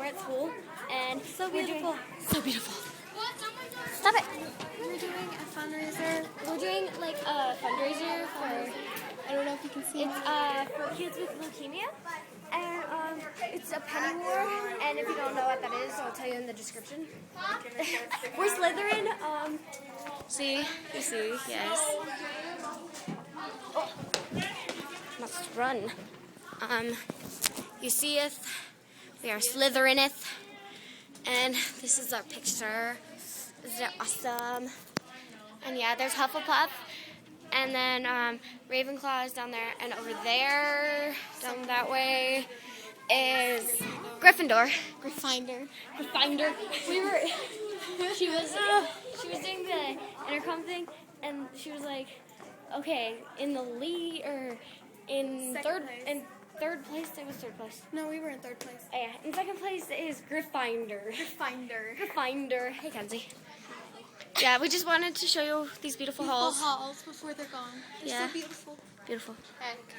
at school, and So beautiful. so beautiful. Stop it. We're doing a fundraiser. We're doing like a fundraiser for. I don't know if you can see. It's for kids with leukemia, and it's a penny war. And if you don't know what that is, I'll tell you in the description. We're Slytherin. See, you see, yes. Oh, must run. You seeth, we are Slytherineth, and this is our picture. Isn't it awesome? And yeah, there's Hufflepuff, and then Ravenclaw is down there, and over there, down that way, is Gryffindor. Gryffindor. Gryffindor. She was doing the intercom thing, and she was like, okay, in the lead or in third place, it was third place. No, we were in third place. Yeah, in second place is Gryffindor. Gryffindor. Hey, Kenzie. Yeah, we just wanted to show you these beautiful halls. Halls before they're gone. They're Yeah. so beautiful. Beautiful. Okay.